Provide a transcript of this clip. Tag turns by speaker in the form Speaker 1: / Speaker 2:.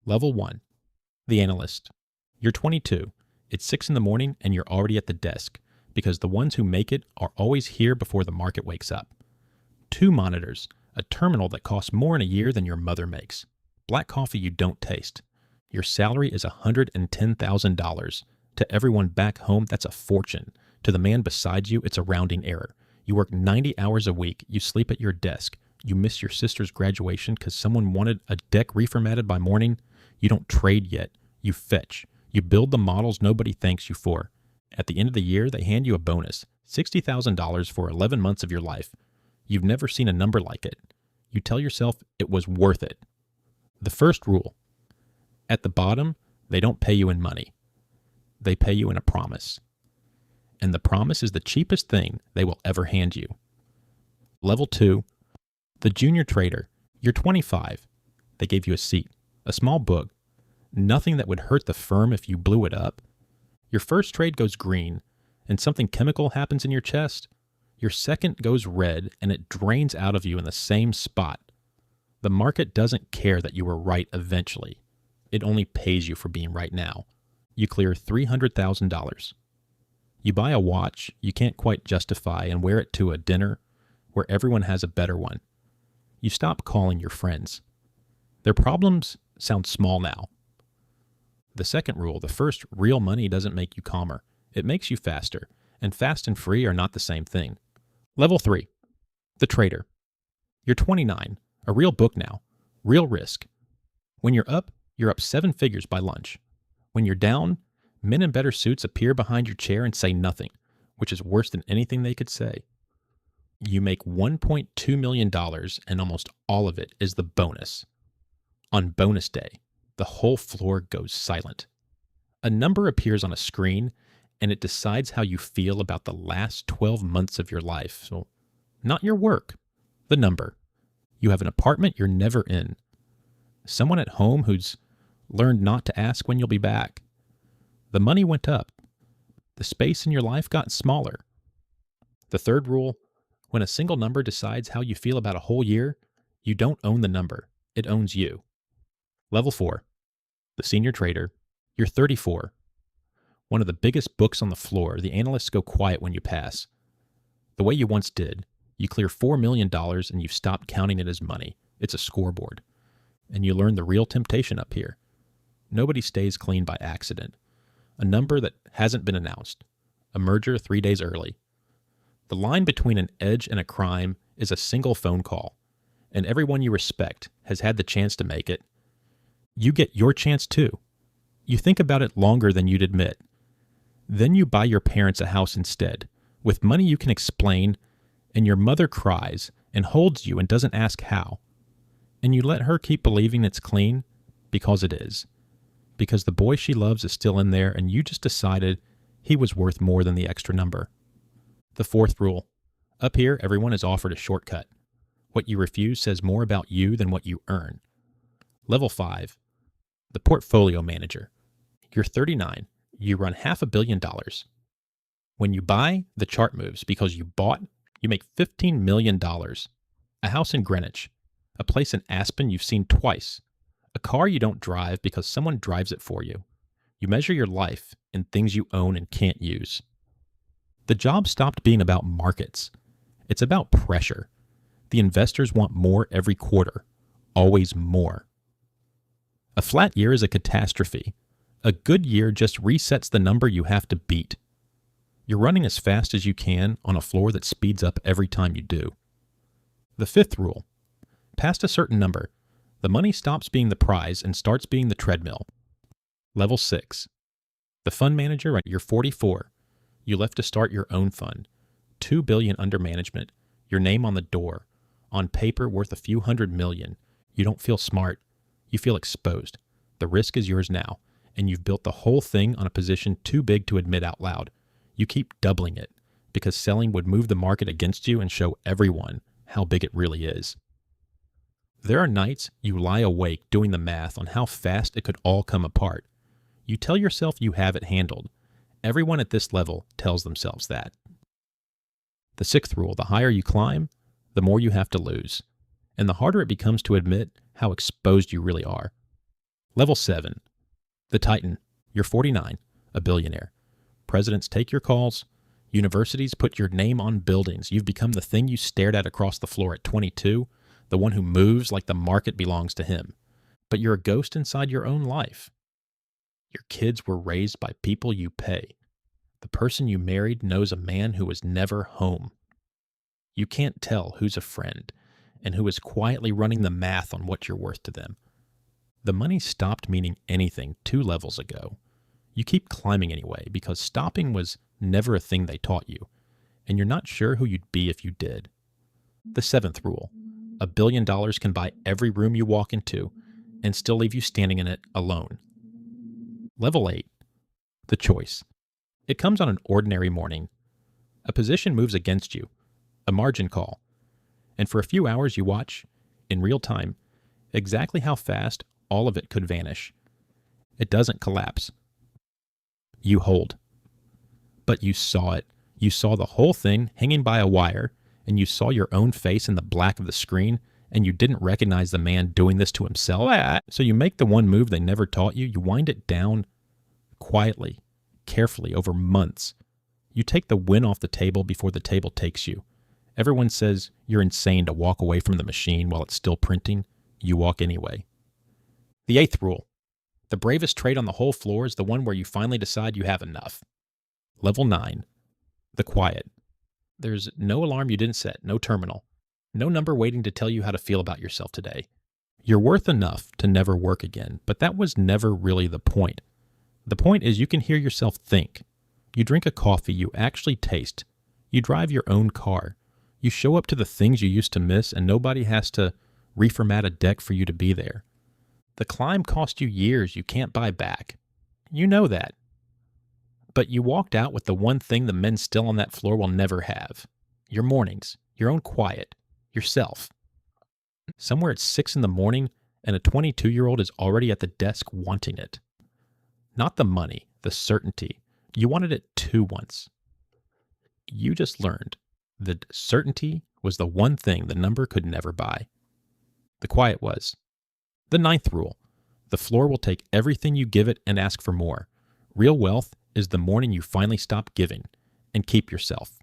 Speaker 1: Level 1. The Analyst. You're 22. It's 6 in the morning and you're already at the desk because the ones who make it are always here before the market wakes up. 2 monitors, a terminal that costs more in a year than your mother makes. Black coffee you don't taste. Your salary is $110,000. To everyone back home, that's a fortune. To the man beside you, it's a rounding error. You work 90 hours a week. You sleep at your desk. You miss your sister's graduation because someone wanted a deck reformatted by morning. You don't trade yet. You fetch. You build the models nobody thanks you for. At the end of the year, they hand you a bonus, $60,000 for 11 months of your life. You've never seen a number like it. You tell yourself it was worth it. The first rule. At the bottom, they don't pay you in money. They pay you in a promise. And the promise is the cheapest thing they will ever hand you. Level 2. The junior trader. You're 25. They gave you a seat, a small book, nothing that would hurt the firm if you blew it up. Your first trade goes green, and something chemical happens in your chest. Your second goes red, and it drains out of you in the same spot. The market doesn't care that you were right eventually. It only pays you for being right now. You clear $300,000. You buy a watch you can't quite justify and wear it to a dinner where everyone has a better one. You stop calling your friends. Their problems sound small now. The second rule, the first, real money doesn't make you calmer. It makes you faster, and fast and free are not the same thing. Level 3. The trader. You're 29, a real book now, real risk. When you're up 7 figures by lunch. When you're down, men in better suits appear behind your chair and say nothing, which is worse than anything they could say. You make $1.2 million, and almost all of it is the bonus. On bonus day, the whole floor goes silent. A number appears on a screen, and it decides how you feel about the last 12 months of your life. So, not your work, the number. You have an apartment you're never in. Someone at home who's learned not to ask when you'll be back. The money went up. The space in your life got smaller. The third rule, when a single number decides how you feel about a whole year, you don't own the number. It owns you. Level 4. The senior trader. You're 34. One of the biggest books on the floor. The analysts go quiet when you pass. The way you once did. You clear $4 million and you stop counting it as money. It's a scoreboard. And you learn the real temptation up here. Nobody stays clean by accident. A number that hasn't been announced. A merger 3 days early. The line between an edge and a crime is a single phone call. And everyone you respect has had the chance to make it. You get your chance too. You think about it longer than you'd admit. Then you buy your parents a house instead, with money you can explain, and your mother cries and holds you and doesn't ask how. And you let her keep believing it's clean because it is. Because the boy she loves is still in there and you just decided he was worth more than the extra number. The fourth rule. Up here, everyone is offered a shortcut. What you refuse says more about you than what you earn. Level 5. The portfolio manager. You're 39. You run $500 million. When you buy, the chart moves because you bought, you make $15 million. A house in Greenwich. A place in Aspen you've seen twice. A car you don't drive because someone drives it for you. You measure your life in things you own and can't use. The job stopped being about markets. It's about pressure. The investors want more every quarter. Always more. A flat year is a catastrophe. A good year just resets the number you have to beat. You're running as fast as you can on a floor that speeds up every time you do. The fifth rule. Past a certain number, the money stops being the prize and starts being the treadmill. Level 6. The fund manager. You're 44. You left to start your own fund. $2 billion under management. Your name on the door. On paper worth a few $100 million. You don't feel smart. You feel exposed. The risk is yours now, and you've built the whole thing on a position too big to admit out loud. You keep doubling it, because selling would move the market against you and show everyone how big it really is. There are nights you lie awake doing the math on how fast it could all come apart. You tell yourself you have it handled. Everyone at this level tells themselves that. The sixth rule, the higher you climb, the more you have to lose, and the harder it becomes to admit how exposed you really are. Level 7. The Titan. You're 49, a billionaire. Presidents take your calls. Universities put your name on buildings. You've become the thing you stared at across the floor at 22, the one who moves like the market belongs to him. But you're a ghost inside your own life. Your kids were raised by people you pay. The person you married knows a man who was never home. You can't tell who's a friend and who is quietly running the math on what you're worth to them. The money stopped meaning anything 2 levels ago. You keep climbing anyway because stopping was never a thing they taught you, and you're not sure who you'd be if you did. The 7th rule. $1 billion can buy every room you walk into and still leave you standing in it alone. Level 8. The choice. It comes on an ordinary morning. A position moves against you, a margin call, and for a few hours you watch, in real time, exactly how fast all of it could vanish. It doesn't collapse. You hold. But you saw it. You saw the whole thing hanging by a wire, and you saw your own face in the black of the screen, and you didn't recognize the man doing this to himself. So you make the one move they never taught you. You wind it down quietly, carefully, over months. You take the win off the table before the table takes you. Everyone says you're insane to walk away from the machine while it's still printing. You walk anyway. The 8th rule. The bravest trade on the whole floor is the one where you finally decide you have enough. Level 9. The quiet. There's no alarm you didn't set, no terminal, no number waiting to tell you how to feel about yourself today. You're worth enough to never work again, but that was never really the point. The point is you can hear yourself think. You drink a coffee you actually taste. You drive your own car. You show up to the things you used to miss, and nobody has to reformat a deck for you to be there. The climb cost you years you can't buy back. You know that. But you walked out with the one thing the men still on that floor will never have. Your mornings, your own quiet, yourself. Somewhere at 6 in the morning, and a 22-year-old is already at the desk wanting it. Not the money, the certainty. You wanted it too once. You just learned that certainty was the one thing the number could never buy. The quiet was. The 9th rule. The floor will take everything you give it and ask for more. Real wealth is the morning you finally stop giving and keep yourself.